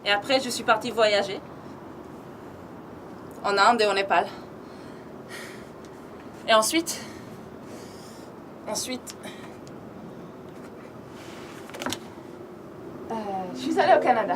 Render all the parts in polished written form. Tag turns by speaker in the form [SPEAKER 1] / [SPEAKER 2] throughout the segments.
[SPEAKER 1] Et après, je suis partie voyager en Inde et au Népal. Et ensuite, je suis allée au Canada.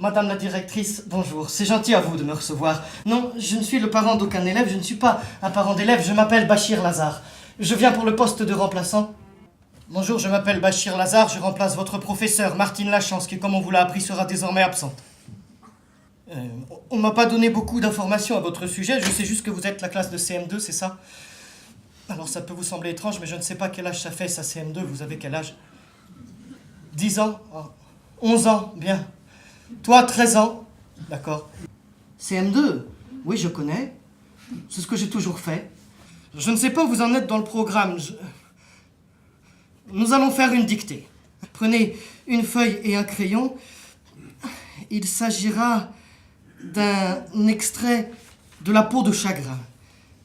[SPEAKER 2] Madame la directrice, bonjour. C'est gentil à vous de me recevoir. Non, je ne suis le parent d'aucun élève, je ne suis pas un parent d'élève, je m'appelle Bachir Lazare. Je viens pour le poste de remplaçant. Bonjour, je m'appelle Bachir Lazare, je remplace votre professeur, Martine Lachance, qui, comme on vous l'a appris, sera désormais absente. On ne m'a pas donné beaucoup d'informations à votre sujet, je sais juste que vous êtes la classe de CM2, c'est ça? Alors ça peut vous sembler étrange, mais je ne sais pas quel âge ça fait, ça CM2, vous avez quel âge? 10 ans? 11 ans, bien. Toi, 13 ans? D'accord. CM2? Oui, je connais. C'est ce que j'ai toujours fait. Je ne sais pas où vous en êtes dans le programme. Nous allons faire une dictée. Prenez une feuille et un crayon. Il s'agira d'un extrait de La peau de chagrin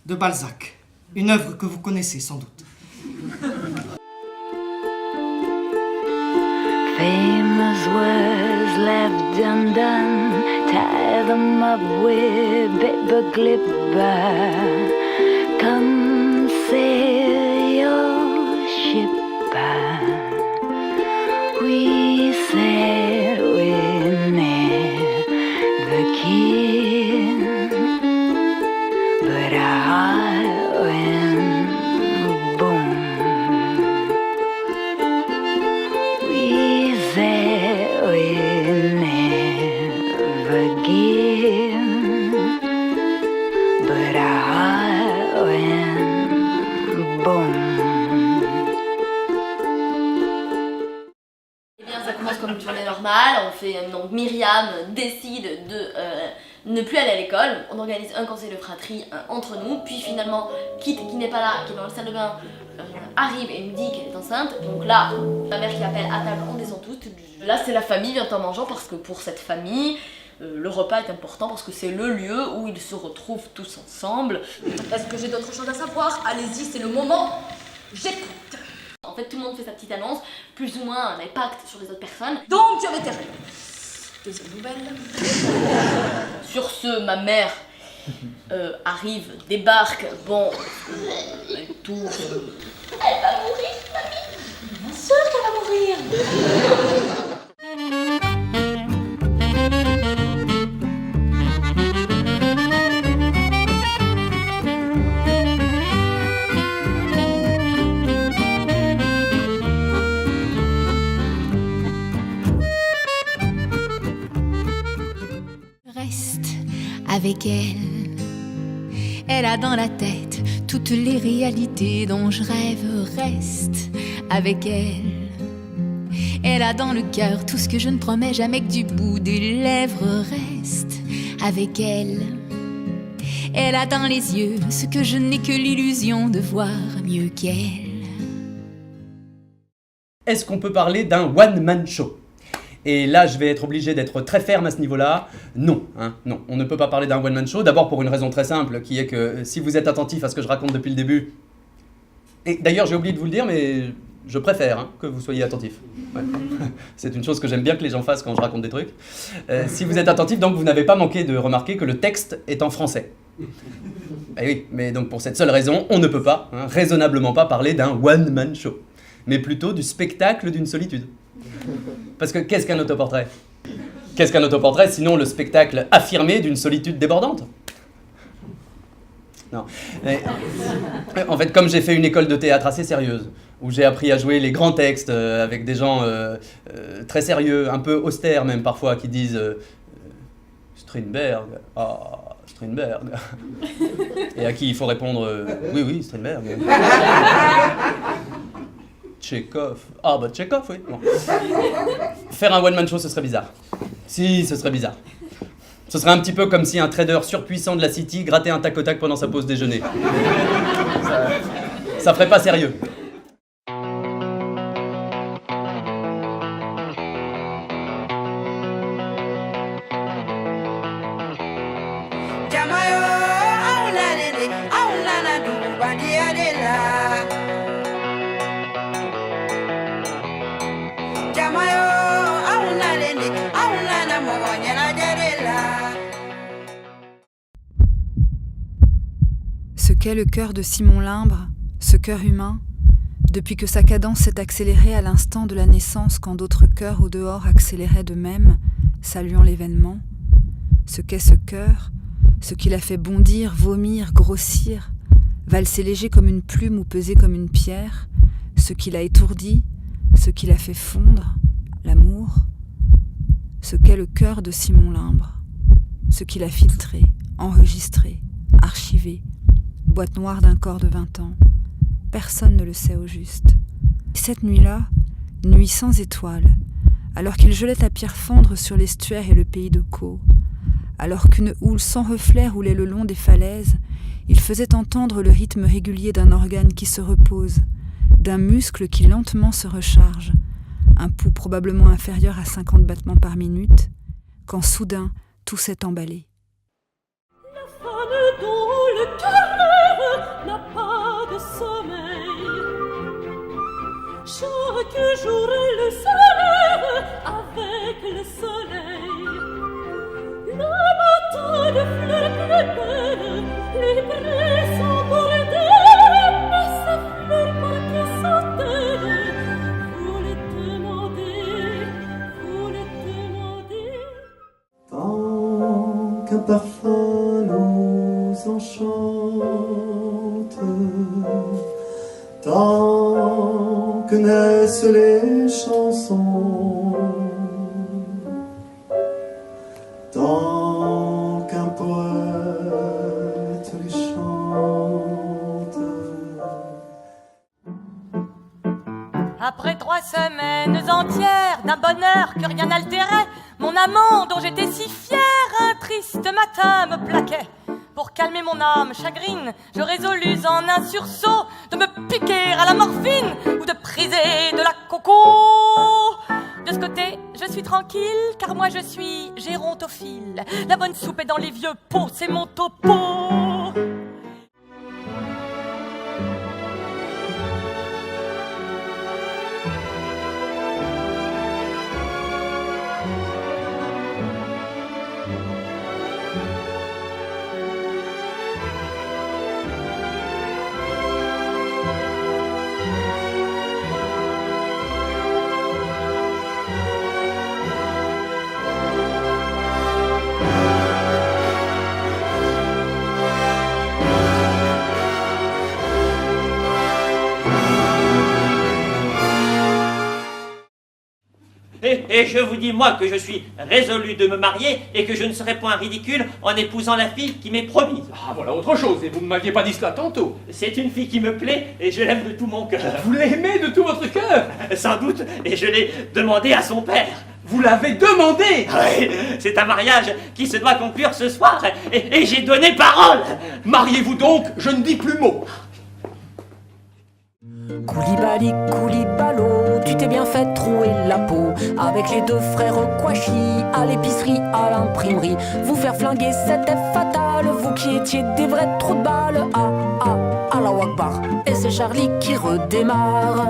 [SPEAKER 2] de Balzac. Une œuvre que vous connaissez sans doute.
[SPEAKER 3] Famous words left undone, tie them up with paper clipper. Come sail your ship. We said we never kissed, but our heart went boom. We said we never give, but our heart went boom.
[SPEAKER 4] Ça commence comme une journée normale, donc Myriam décide de ne plus aller à l'école, on organise un conseil de fratrie entre nous, puis finalement Kit qui n'est pas là, qui est dans la salle de bain, arrive et me dit qu'elle est enceinte, donc là, ma mère qui appelle à table, on descend tous, là c'est la famille vient en mangeant parce que pour cette famille, le repas est important parce que c'est le lieu où ils se retrouvent tous ensemble. Est-ce que j'ai d'autres choses à savoir? Allez-y, c'est le moment, j'écoute. En fait, tout le monde fait sa petite annonce, plus ou moins un impact sur les autres personnes. Donc, je vais terminer. Deuxième nouvelle. Sur ce, ma mère arrive, débarque, bon, elle tourne. Elle va mourir, mamie. Bien sûr qu'elle va mourir.
[SPEAKER 3] Avec elle, elle a dans la tête toutes les réalités dont je rêve. Reste avec elle, elle a dans le cœur tout ce que je ne promets jamais que du bout des lèvres. Reste avec elle, elle a dans les yeux ce que je n'ai que l'illusion de voir mieux qu'elle.
[SPEAKER 5] Est-ce qu'on peut parler d'un one-man show ? Et là, je vais être obligé d'être très ferme à ce niveau-là. Non, non, on ne peut pas parler d'un one-man show. D'abord pour une raison très simple, qui est que si vous êtes attentif à ce que je raconte depuis le début, et d'ailleurs j'ai oublié de vous le dire, mais je préfère que vous soyez attentif. Ouais. C'est une chose que j'aime bien que les gens fassent quand je raconte des trucs. Si vous êtes attentif, donc vous n'avez pas manqué de remarquer que le texte est en français. Eh oui, mais donc pour cette seule raison, on ne peut pas, raisonnablement pas, parler d'un one-man show, mais plutôt du spectacle d'une solitude. Parce que qu'est-ce qu'un autoportrait ? Qu'est-ce qu'un autoportrait sinon le spectacle affirmé d'une solitude débordante ? Non. En fait, comme j'ai fait une école de théâtre assez sérieuse, où j'ai appris à jouer les grands textes avec des gens très sérieux, un peu austères même parfois, qui disent Strindberg, ah, Strindberg. Et à qui il faut répondre oui, oui, Strindberg. Tchekhov. Ah bah Tchekhov, oui. Bon. Faire un one-man show, ce serait bizarre. Si, ce serait bizarre. Ce serait un petit peu comme si un trader surpuissant de la City grattait un tac-au-tac pendant sa pause déjeuner. Ça ferait pas sérieux.
[SPEAKER 6] Ce qu'est le cœur de Simon Limbre, ce cœur humain, depuis que sa cadence s'est accélérée à l'instant de la naissance quand d'autres cœurs au dehors accéléraient de même, saluant l'événement, ce qu'est ce cœur, ce qui l'a fait bondir, vomir, grossir, valser léger comme une plume ou peser comme une pierre, ce qui l'a étourdi, ce qui l'a fait fondre, l'amour, ce qu'est le cœur de Simon Limbre, ce qui l'a filtré, enregistré, archivé, boîte noire d'un corps de 20 ans. Personne ne le sait au juste. Cette nuit-là, nuit sans étoiles, alors qu'il gelait à pierre fondre sur l'estuaire et le pays de Caux, alors qu'une houle sans reflet roulait le long des falaises, il faisait entendre le rythme régulier d'un organe qui se repose, d'un muscle qui lentement se recharge, un pouls probablement inférieur à 50 battements par minute, quand soudain tout s'est emballé.
[SPEAKER 7] La femme dont le cœur n'a pas de sommeil, chaque jour elle se lève avec le soleil. Le matin de fleurs plus belles, les prés sont bordés, mais sa fleur par que s'entelle. Vous le demandez.
[SPEAKER 8] Tant qu'un parfum nous enchante, tant que naissent les chansons, tant qu'un poète les chante.
[SPEAKER 7] Après 3 semaines entières d'un bonheur que rien n'altérait, mon amant dont j'étais si fière un triste matin me plaquait. Pour calmer mon âme chagrine, je résolus en un sursaut de me piquer à la morphine ou de priser de la coco. De ce côté, je suis tranquille, car moi je suis gérontophile. La bonne soupe est dans les vieux pots, c'est mon topo.
[SPEAKER 9] Et je vous dis, moi, que je suis résolu de me marier et que je ne serai point ridicule en épousant la fille qui m'est promise.
[SPEAKER 10] Ah, voilà autre chose, et vous ne m'aviez pas dit cela tantôt.
[SPEAKER 9] C'est une fille qui me plaît et je l'aime de tout mon cœur.
[SPEAKER 10] Vous l'aimez de tout votre cœur?
[SPEAKER 9] Sans doute, et je l'ai demandé à son père.
[SPEAKER 10] Vous l'avez demandé?
[SPEAKER 9] Oui, c'est un mariage qui se doit conclure ce soir et j'ai donné parole.
[SPEAKER 10] Mariez-vous donc, je ne dis plus mot.
[SPEAKER 11] Koulibaly, Koulibalo, tu t'es bien fait trouer la peau avec les 2 frères Kouachi à l'épicerie, à l'imprimerie. Vous faire flinguer, c'était fatal, vous qui étiez des vrais trous de balles. Ah, ah, Allahu Akbar. Et c'est Charlie qui redémarre.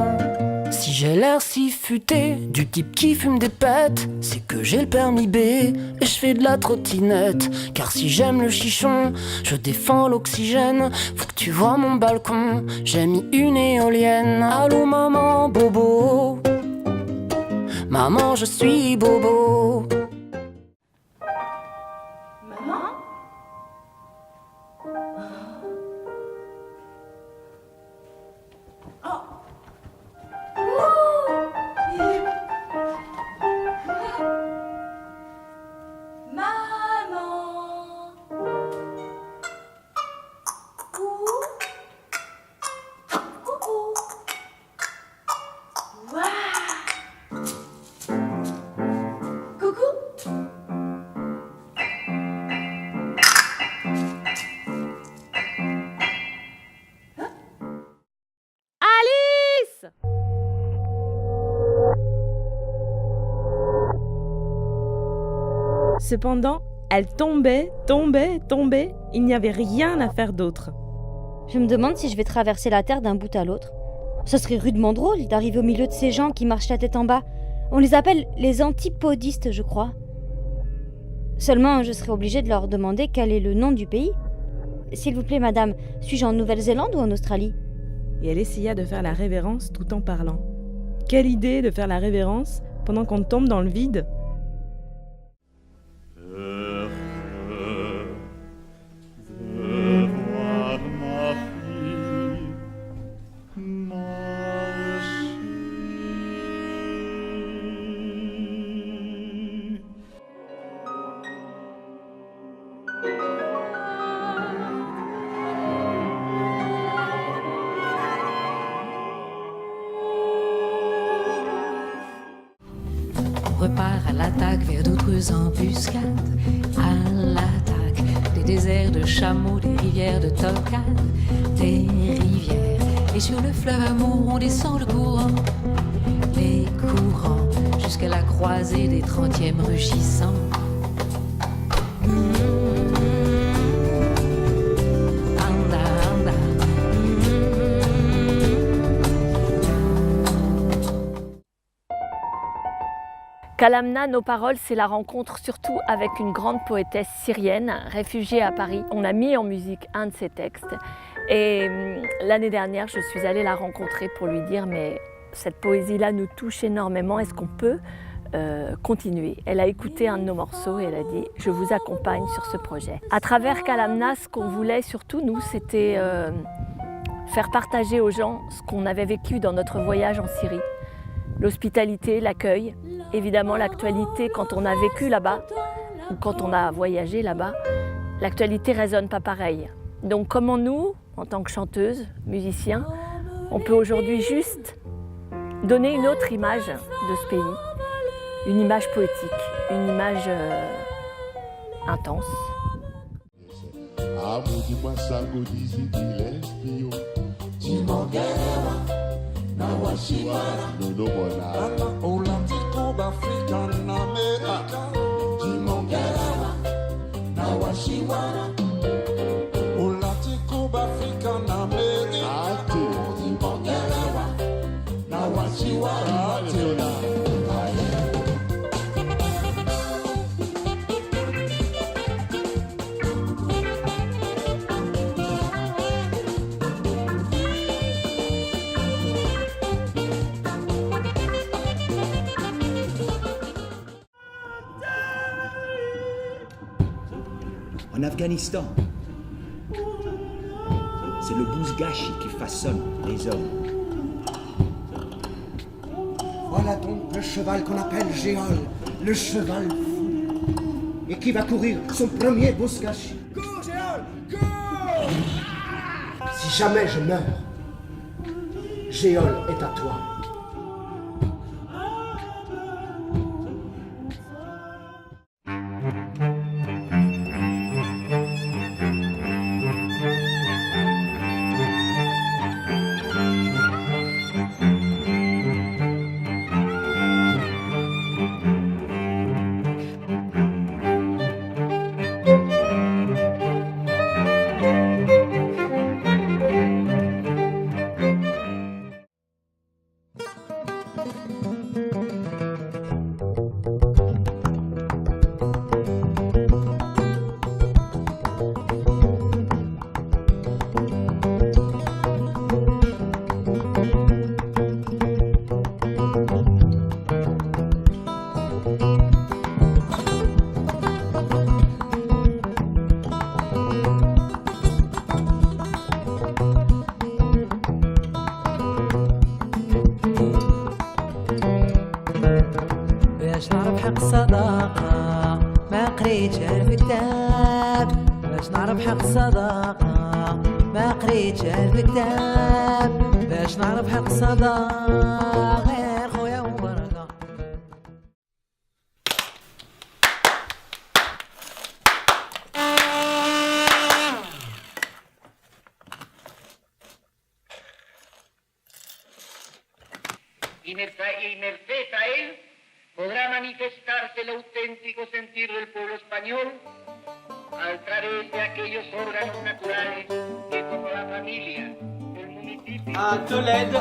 [SPEAKER 11] Si j'ai l'air si futé, du type qui fume des pètes, c'est que j'ai le permis B et je fais de la trottinette. Car si j'aime le chichon, je défends l'oxygène. Faut que tu vois mon balcon, j'ai mis une éolienne. Allô maman, bobo. Maman, je suis bobo.
[SPEAKER 4] Maman?
[SPEAKER 12] Cependant, elle tombait. Il n'y avait rien à faire d'autre.
[SPEAKER 13] Je me demande si je vais traverser la terre d'un bout à l'autre. Ce serait rudement drôle d'arriver au milieu de ces gens qui marchent la tête en bas. On les appelle les antipodistes, je crois. Seulement, je serais obligée de leur demander quel est le nom du pays. S'il vous plaît, madame, suis-je en Nouvelle-Zélande ou en Australie ?
[SPEAKER 12] Et elle essaya de faire la révérence tout en parlant. Quelle idée de faire la révérence pendant qu'on tombe dans le vide.
[SPEAKER 3] Repart à l'attaque vers d'autres embuscades, à l'attaque des déserts de chameaux, des rivières de tocades, des rivières. Et sur le fleuve amour, on descend le courant, les courants, jusqu'à la croisée des 30e rugissants.
[SPEAKER 14] Kalamna, nos paroles, c'est la rencontre surtout avec une grande poétesse syrienne, réfugiée à Paris. On a mis en musique un de ses textes et l'année dernière, je suis allée la rencontrer pour lui dire « mais cette poésie-là nous touche énormément, est-ce qu'on peut continuer ?» Elle a écouté un de nos morceaux et elle a dit « je vous accompagne sur ce projet ». À travers Kalamna, ce qu'on voulait surtout, nous, c'était faire partager aux gens ce qu'on avait vécu dans notre voyage en Syrie. L'hospitalité, l'accueil, évidemment l'actualité quand on a vécu là-bas ou quand on a voyagé là-bas, l'actualité résonne pas pareil. Donc comment nous, en tant que chanteuses, musiciens, on peut aujourd'hui juste donner une autre image de ce pays, une image poétique, une image intense.
[SPEAKER 15] Na washiwara Ata Olantiko African America Jimongerawa Na washiwara Olantiko African America Jimongerawa Na washiwara
[SPEAKER 16] En Afghanistan, c'est le bouzgachi qui façonne les hommes.
[SPEAKER 17] Voilà donc le cheval qu'on appelle Géol, le cheval fou, et qui va courir son premier bouzgachi. Cours, Géol, cours! Si jamais je meurs, Géol est à toi.
[SPEAKER 18] باش نعرف حق الصداقة ما قريتش الكتاب باش نعرف حق الصداقة غير خويا وورقة.
[SPEAKER 19] Y merced a él podrá manifestarse el auténtico sentir del pueblo español a través de aquellos órganos naturales que como la familia, el municipio...
[SPEAKER 20] À Tolède,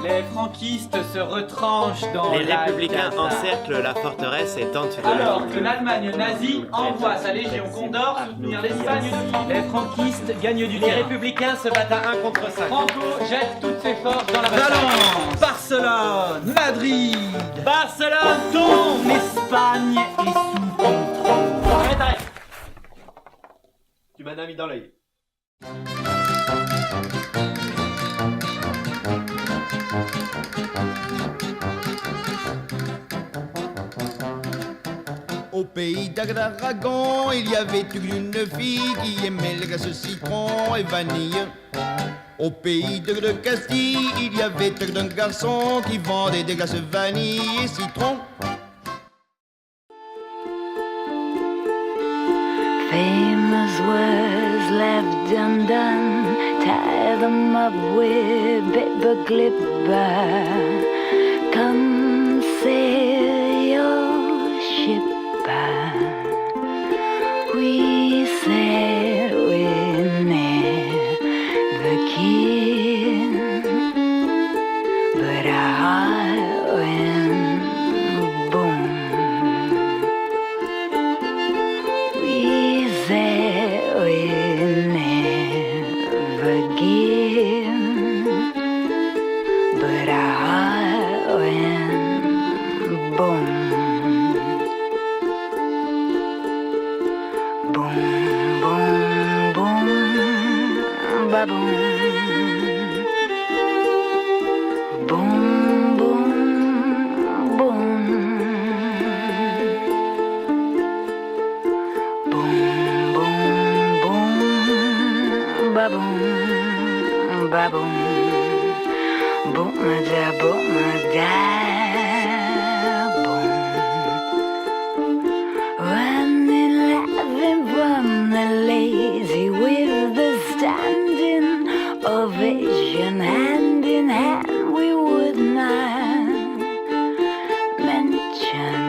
[SPEAKER 20] les franquistes se retranchent dans
[SPEAKER 21] les
[SPEAKER 20] la
[SPEAKER 21] républicains
[SPEAKER 20] casa.
[SPEAKER 21] encerclent la forteresse et tentent de
[SPEAKER 20] Alors que l'Allemagne nazie envoie sa légion Condor soutenir l'Espagne de Philippe. Les franquistes gagnent du terrain.
[SPEAKER 21] Les républicains se battent à 1 contre 5.
[SPEAKER 20] Franco jette toutes ses forces dans la bataille.
[SPEAKER 22] Valence, Barcelone, Madrid.
[SPEAKER 20] Barcelone tombe. L'Espagne est sous contrôle. Arrête, arrête.
[SPEAKER 21] Tu m'as mis dans l'œil.
[SPEAKER 23] Au pays d'Aragon, il y avait une fille qui aimait le glace citron et vanille. Au pays de Castille, il y avait un garçon qui vendait des glaces vanille et citron.
[SPEAKER 3] Famous words left undone, tie them up with paper clipper. Come sail your ship. We said we never kid, but our heart went boom. We said we never give, but our heart went boom. Ba-boom. Boom, boom, boom. Boom, boom, boom. Ba-boom, ba-boom. Boom-a-da, boom-a-da, boom. Running, laughing from the lazy with the standing ovation, hand in hand, we would not mention.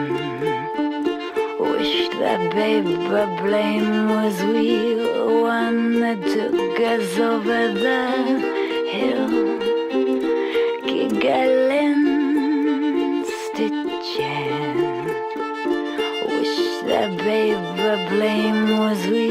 [SPEAKER 3] Wish that paper blame was we, one that took us over the hill, giggling, stitching. Wish that paper blame was we.